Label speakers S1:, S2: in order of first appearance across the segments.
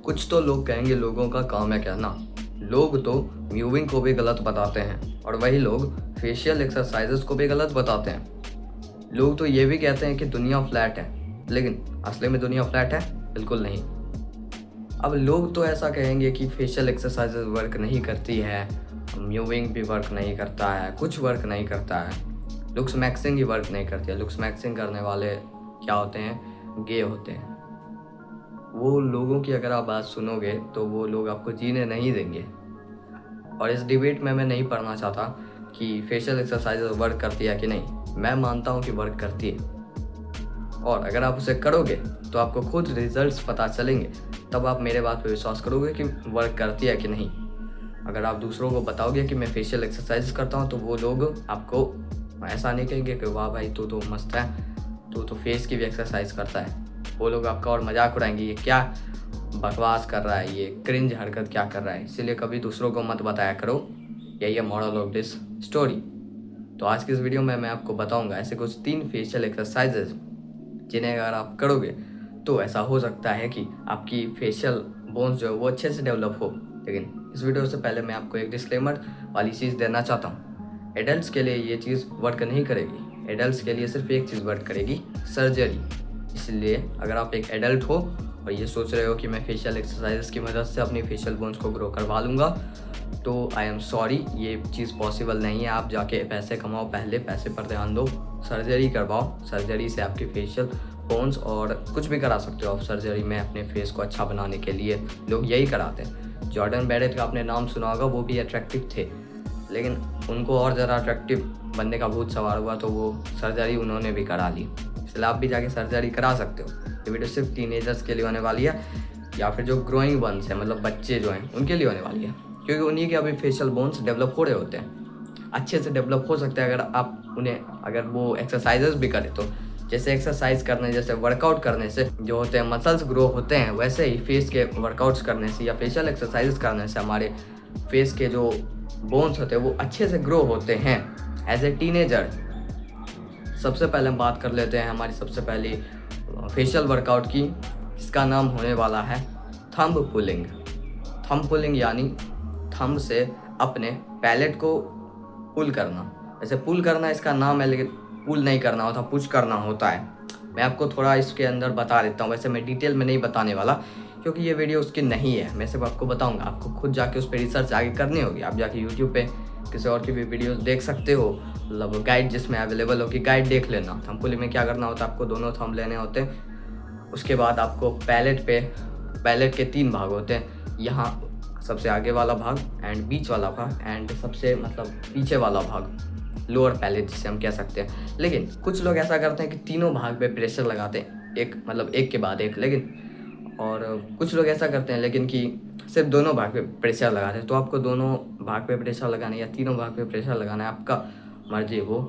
S1: कुछ तो लोग कहेंगे लोगों का काम है कहना। लोग तो म्यूविंग को भी गलत बताते हैं और वही लोग फेशियल एक्सरसाइजेस को भी गलत बताते हैं। लोग तो ये भी कहते हैं कि दुनिया फ्लैट है, लेकिन असली में दुनिया फ्लैट है? बिल्कुल नहीं। अब लोग तो ऐसा कहेंगे कि फेशियल एक्सरसाइजेस वर्क नहीं करती है, म्यूविंग भी वर्क नहीं करता है, कुछ वर्क नहीं करता है, लुक्स मैक्सिंग ही वर्क नहीं करती है। लुक्स मैक्सिंग करने वाले क्या होते हैं? गे होते हैं। वो लोगों की अगर आप बात सुनोगे तो वो लोग आपको जीने नहीं देंगे। और इस डिबेट में मैं नहीं पढ़ना चाहता कि फेशियल एक्सरसाइजेस वर्क करती है कि नहीं। मैं मानता हूँ कि वर्क करती है, और अगर आप उसे करोगे तो आपको खुद रिजल्ट्स पता चलेंगे, तब आप मेरे बात पे विश्वास करोगे कि वर्क करती है कि नहीं। अगर आप दूसरों को बताओगे कि मैं फेशियल एक्सरसाइज करता हूँ तो वो लोग आपको ऐसा नहीं कहेंगे कि वाह भाई तू तो मस्त है, तू तो फेस की भी एक्सरसाइज करता है। वो लोग आपका और मजाक उड़ाएंगे, ये क्या बकवास कर रहा है, ये क्रिंज हरकत क्या कर रहा है। इसीलिए कभी दूसरों को मत बताया करो। यही है मॉरल ऑफ दिस स्टोरी। तो आज की इस वीडियो में मैं आपको बताऊंगा ऐसे कुछ 3 फेशियल एक्सरसाइजेज जिन्हें अगर आप करोगे तो ऐसा हो सकता है कि आपकी फेशियल बोन्स जो है वो अच्छे से डेवलप हो। लेकिन इस वीडियो से पहले मैं आपको एक डिस्क्लेमर वाली चीज़ देना चाहता हूँ। एडल्ट्स के लिए ये चीज़ वर्क नहीं करेगी। एडल्ट्स के लिए सिर्फ एक चीज़ वर्क करेगी, सर्जरी। इसलिए अगर आप एक एडल्ट हो और ये सोच रहे हो कि मैं फेशियल एक्सरसाइजेस की मदद से अपनी फेशियल बोन्स को ग्रो करवा लूँगा, तो आई एम सॉरी, ये चीज़ पॉसिबल नहीं है। आप जाके पैसे कमाओ, पहले पैसे पर ध्यान दो, सर्जरी करवाओ। सर्जरी से आपकी फेशियल बोन्स और कुछ भी करा सकते हो आप सर्जरी में अपने फेस को अच्छा बनाने के लिए। लोग यही कराते हैं। जॉर्डन बेरेट का आपने नाम सुना होगा, वो भी अट्रैक्टिव थे, लेकिन उनको और ज़रा अट्रैक्टिव बनने का भूत सवार हुआ तो वो सर्जरी उन्होंने भी करा ली। इसलिए आप भी जाके सर्जरी करा सकते हो। ये वीडियो सिर्फ टीनेजर्स के लिए होने वाली है, या फिर जो ग्रोइंग वंस है, मतलब बच्चे जो हैं उनके लिए होने वाली है, क्योंकि उन्हीं के अभी फेशियल बोन्स डेवलप हो रहे होते हैं। अच्छे से डेवलप हो सकते हैं अगर आप उन्हें, अगर वो एक्सरसाइजेस भी करें तो। जैसे एक्सरसाइज करने, जैसे वर्कआउट करने से जो होते हैं मसल्स ग्रो होते हैं, वैसे ही फेस के वर्कआउट्स करने से या फेशियल एक्सरसाइजेस करने से हमारे फेस के जो बोन्स होते हैं वो अच्छे से ग्रो होते हैं एज ए टीनेजर। सबसे पहले हम बात कर लेते हैं हमारी सबसे पहली फेशियल वर्कआउट की, जिसका नाम होने वाला है थंब पुलिंग। थंब पुलिंग यानी थंब से अपने पैलेट को पुल करना। वैसे पुल करना इसका नाम है, लेकिन पुल नहीं करना होता, पुश करना होता है। मैं आपको थोड़ा इसके अंदर बता देता हूँ। वैसे मैं डिटेल में नहीं बताने वाला, क्योंकि ये वीडियो उसकी नहीं है। मैं सिर्फ आपको बताऊँगा, आपको खुद जाके उस पर रिसर्च आगे करनी होगी। आप जाके यूट्यूब पे किसी और की भी वीडियोस देख सकते हो, मतलब गाइड जिसमें अवेलेबल होगी, गाइड देख लेना। थंब पुलिंग में क्या करना होता है, आपको दोनों थंब लेने होते हैं। उसके बाद आपको पैलेट के 3 भाग होते हैं। यहाँ सबसे आगे वाला भाग एंड बीच वाला भाग एंड सबसे मतलब पीछे वाला भाग, लोअर पैलेट जिसे हम कह सकते हैं। लेकिन कुछ लोग ऐसा करते हैं कि तीनों भाग पे प्रेशर लगाते हैं, एक मतलब एक के बाद एक। लेकिन और कुछ लोग ऐसा करते हैं लेकिन कि सिर्फ दोनों भाग पे प्रेशर लगाते हैं। तो आपको दोनों भाग पे प्रेशर लगाना है या तीनों भाग पे प्रेशर लगाना है, आपका मर्जी वो।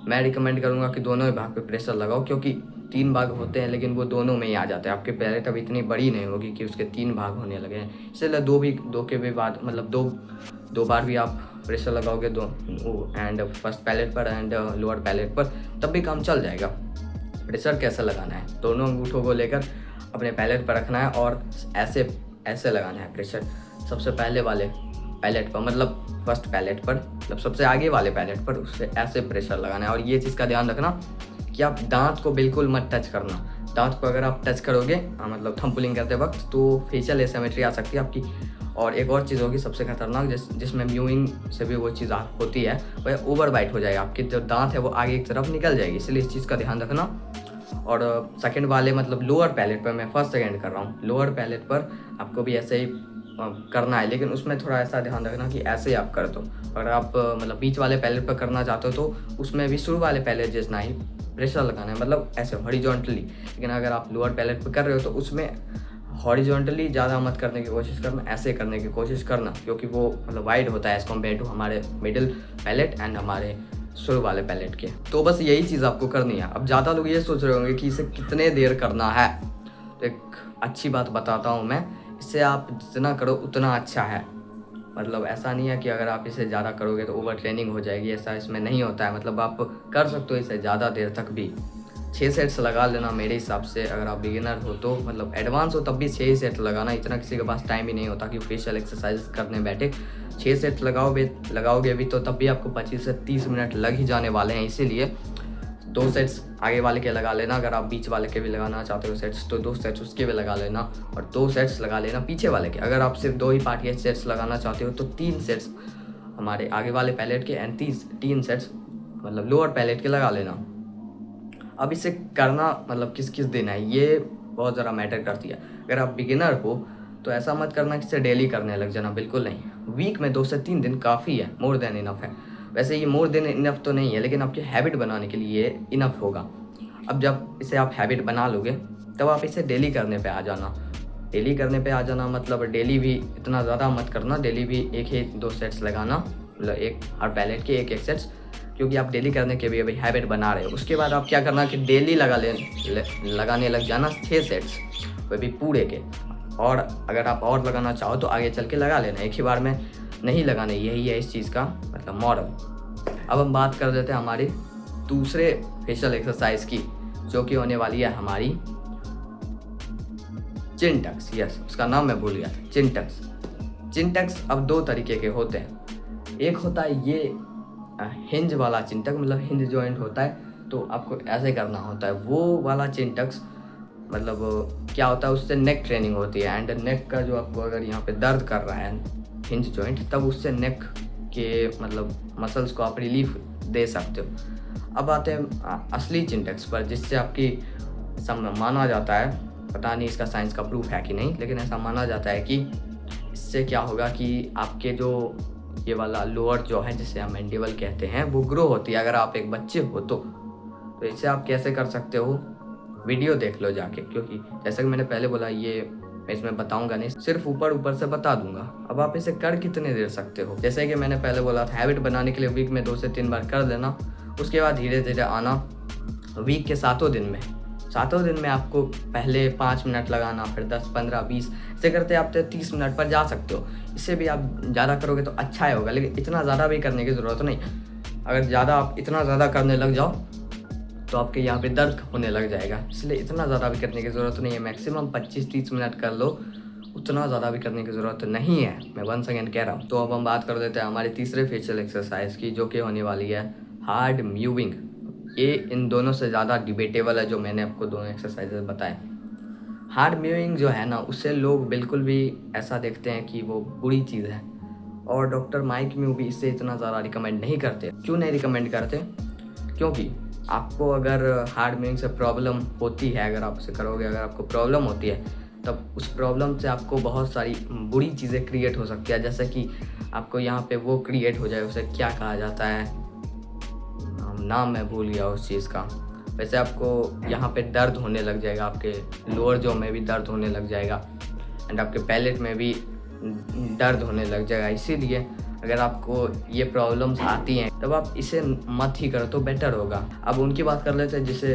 S1: मैं रिकमेंड करूँगा कि दोनों ही भाग पे प्रेशर लगाओ, क्योंकि 3 भाग होते हैं लेकिन वो दोनों में ही आ जाते हैं। आपकी पैलेट अब इतनी बड़ी नहीं होगी कि उसके 3 भाग होने लगे हैं। इसलिए दो के भी बाद मतलब दो बार भी आप प्रेशर लगाओगे दो, एंड फर्स्ट पैलेट पर एंड लोअर पैलेट पर, तब भी काम चल जाएगा। प्रेशर कैसे लगाना है, दोनों अंगूठों को लेकर अपने पैलेट पर रखना है और ऐसे लगाना है प्रेशर। सबसे पहले वाले पैलेट पर, मतलब फर्स्ट पैलेट पर, मतलब सबसे आगे वाले पैलेट पर, उससे ऐसे प्रेशर लगाना है। और ये चीज़ का ध्यान रखना कि आप दांत को बिल्कुल मत टच करना। दांत को अगर आप टच करोगे मतलब थंब पुलिंग करते वक्त, तो फेशियल एसिमेट्री आ सकती है आपकी। और एक और चीज़ होगी सबसे खतरनाक, जिसमें म्यूइंग से भी वो चीज़ होती है, वह ओवर बाइट हो जाएगा। आपकी जो दांत है वो आगे की तरफ निकल जाएगी, इसलिए इस चीज़ का ध्यान रखना। और सेकंड वाले मतलब लोअर पैलेट पर, मैं फर्स्ट सेकंड कर रहा हूँ, लोअर पैलेट पर आपको भी ऐसे ही करना है, लेकिन उसमें थोड़ा ऐसा ध्यान रखना कि ऐसे आप कर दो। अगर आप मतलब बीच वाले पैलेट पर करना चाहते हो तो उसमें भी शुरू वाले पैलेट जितना ही प्रेशर लगाना है, मतलब ऐसे हॉरिजॉन्टली। लेकिन अगर आप लोअर पैलेट पर कर रहे हो तो उसमें हॉरिजॉन्टली ज़्यादा मत करने की कोशिश करना, ऐसे करने की कोशिश करना, क्योंकि वो मतलब वाइड होता है एज़ कम्पेयर टू हमारे मिडिल पैलेट एंड हमारे शुरू वाले पैलेट के। तो बस यही चीज़ आपको करनी है। अब ज़्यादा लोग ये सोच रहे होंगे कि इसे कितने देर करना है, तो एक अच्छी बात बताता हूँ मैं, इससे आप जितना करो उतना अच्छा है। मतलब ऐसा नहीं है कि अगर आप इसे ज़्यादा करोगे तो ओवर ट्रेनिंग हो जाएगी, ऐसा इसमें नहीं होता है। मतलब आप कर सकते हो इसे ज़्यादा देर तक भी। 6 सेट्स लगा लेना मेरे हिसाब से। अगर आप बिगिनर हो तो, मतलब एडवांस हो तब भी 6 ही सेट लगाना, इतना किसी के पास टाइम ही नहीं होता कि फेशियल एक्सरसाइज करने बैठे। 6 सेट लगाओगे भी तो तब भी आपको 25 से 30 मिनट लग ही जाने वाले हैं। इसीलिए 2 सेट्स आगे वाले के लगा लेना। अगर आप बीच वाले के भी लगाना चाहते हो सेट्स तो 2 सेट्स उसके भी लगा लेना, और 2 सेट्स लगा लेना पीछे वाले के। अगर आप सिर्फ 2 ही पार्ट के सेट्स लगाना चाहते हो तो 3 सेट्स हमारे आगे वाले पैलेट के एंड 3 सेट्स मतलब लोअर पैलेट के लगा लेना। अब इसे करना मतलब किस किस दिन है ये बहुत ज़रा मैटर करती है। अगर आप बिगिनर हो तो ऐसा मत करना कि इसे डेली करने लग जाना, बिल्कुल नहीं। वीक में 2 से 3 दिन काफ़ी है, मोर देन इनफ है। वैसे ये मोर देन इनफ तो नहीं है, लेकिन आपकी हैबिट बनाने के लिए ये इनफ होगा। अब जब इसे आप हैबिट बना लोगे तब आप इसे डेली करने पे आ जाना। डेली करने पे आ जाना मतलब डेली भी इतना ज़्यादा मत करना, डेली भी 1 ही 2 सेट्स लगाना, मतलब एक हर पैलेट के 1 सेट्स, क्योंकि आप डेली करने के भी अभी हैबिट बना रहे हो। उसके बाद आप क्या करना कि डेली लगाने लग जाना 6 सेट्स, वह भी पूरे के। और अगर आप और लगाना चाहो तो आगे चल के लगा लेना, एक ही बार में नहीं लगाने। यही है इस चीज़ का मतलब मॉरल। अब हम बात कर देते हैं हमारी दूसरे फेशियल एक्सरसाइज की, जो कि होने वाली है हमारी चिन टक्स। यस, उसका नाम मैं भूल गया, चिन टक्स। चिन टक्स अब 2 तरीके के होते हैं। एक होता है ये हिंज वाला चिन टक, मतलब हिंज जॉइंट होता है तो आपको ऐसे करना होता है। वो वाला चिन टक्स मतलब क्या होता है, उससे नेक ट्रेनिंग होती है। एंड नेक का जो आपको अगर यहाँ पे दर्द कर रहा है हिंज जॉइंट, तब उससे नेक के मतलब मसल्स को आप रिलीफ दे सकते हो। अब आते हैं असली चिन टक्स पर, जिससे आपकी माना जाता है, पता नहीं इसका साइंस का प्रूफ है कि नहीं, लेकिन ऐसा माना जाता है कि इससे क्या होगा कि आपके जो ये वाला लोअर जो है जिसे हम मैंडिबल कहते हैं वो ग्रो होती है अगर आप एक बच्चे हो तो। इसे आप कैसे कर सकते हो वीडियो देख लो जाके, क्योंकि जैसे कि मैंने पहले बोला ये मैं इसमें बताऊंगा नहीं, सिर्फ ऊपर से बता दूंगा। अब आप इसे कर कितने देर सकते हो, जैसे कि मैंने पहले बोला था हैबिट बनाने के लिए वीक में 2 से 3 बार कर लेना। उसके बाद धीरे धीरे आना वीक के 7 दिन में। 7 दिन में आपको पहले 5 मिनट लगाना, फिर 10, 15, 20 ऐसे करते आप 30 मिनट पर जा सकते हो। इससे भी आप ज़्यादा करोगे तो अच्छा ही होगा, लेकिन इतना ज़्यादा भी करने की ज़रूरत नहीं। अगर ज़्यादा आप इतना ज़्यादा करने लग जाओ तो आपके यहाँ पे दर्द होने लग जाएगा, इसलिए इतना ज़्यादा भी करने की ज़रूरत नहीं है। मैक्सिमम 25-30 मिनट कर लो, उतना ज़्यादा भी करने की ज़रूरत नहीं है, मैं 1 सेकेंड कह रहा हूँ। तो अब हम बात कर देते हैं हमारे तीसरे फेशियल एक्सरसाइज की, जो कि होने वाली है हार्ड म्यूविंग। ये इन दोनों से ज़्यादा डिबेटेबल है जो मैंने आपको दोनों एक्सरसाइजेज बताए। हार्ड म्यूविंग जो है ना, उससे लोग बिल्कुल भी ऐसा देखते हैं कि वो बुरी चीज़ है, और डॉक्टर माइक म्यू भी इससे इतना ज़्यादा रिकमेंड नहीं करते। क्यों नहीं रिकमेंड करते? क्योंकि आपको अगर हार्ड म्यूविंग से प्रॉब्लम होती है, अगर आप उसे करोगे, अगर आपको प्रॉब्लम होती है, तब उस प्रॉब्लम से आपको बहुत सारी बुरी चीज़ें क्रिएट हो सकती है। जैसे कि आपको यहाँ पे वो क्रिएट हो जाए, उसे क्या कहा जाता है, नाम मैं भूल गया उस चीज़ का। वैसे आपको यहाँ पे दर्द होने लग जाएगा, आपके लोअर जॉ में भी दर्द होने लग जाएगा, एंड आपके पैलेट में भी दर्द होने लग जाएगा। इसीलिए अगर आपको ये प्रॉब्लम्स आती हैं तब आप इसे मत ही करो तो बेटर होगा। अब उनकी बात कर लेते हैं जिसे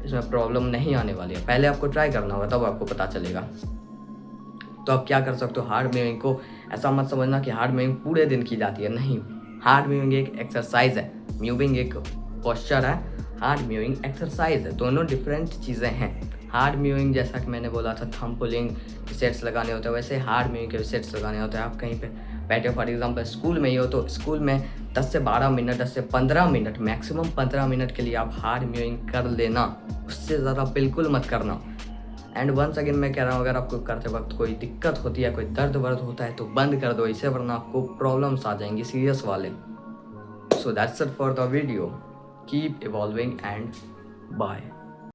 S1: इसमें प्रॉब्लम नहीं आने वाली है। पहले आपको ट्राई करना होगा तब आपको पता चलेगा। तो आप क्या कर सकते हो, हार्ड म्यूविंग को ऐसा मत समझना कि हार्ड म्यूविंग पूरे दिन की जाती है, नहीं। हार्ड म्यूविंग एक एक्सरसाइज है, म्यूविंग एक पोस्चर है, हार्ड म्यूविंग एक्सरसाइज है, दोनों डिफरेंट चीज़ें हैं। हार्ड म्यूविंग जैसा कि मैंने बोला था थंब पुलिंग सेट्स लगाने होते हैं, वैसे हार्ड म्यूविंग के सेट्स लगाने होते हैं। आप कहीं पे बैठे, फॉर एग्जांपल स्कूल में ही हो तो स्कूल में 10 से 12 मिनट, 10 से 15 मिनट, मैक्सिमम 15 मिनट के लिए आप हार्ड म्यूविंग कर लेना, उससे ज़्यादा बिल्कुल मत करना। एंड वंस अगेन मैं कह रहा हूँ, अगर आपको करते वक्त कोई दिक्कत होती है, कोई दर्द वर्द होता है तो बंद कर दो इसे, वरना आपको प्रॉब्लम्स आ जाएंगी सीरियस वाले। So that's it for the video. Keep evolving and bye.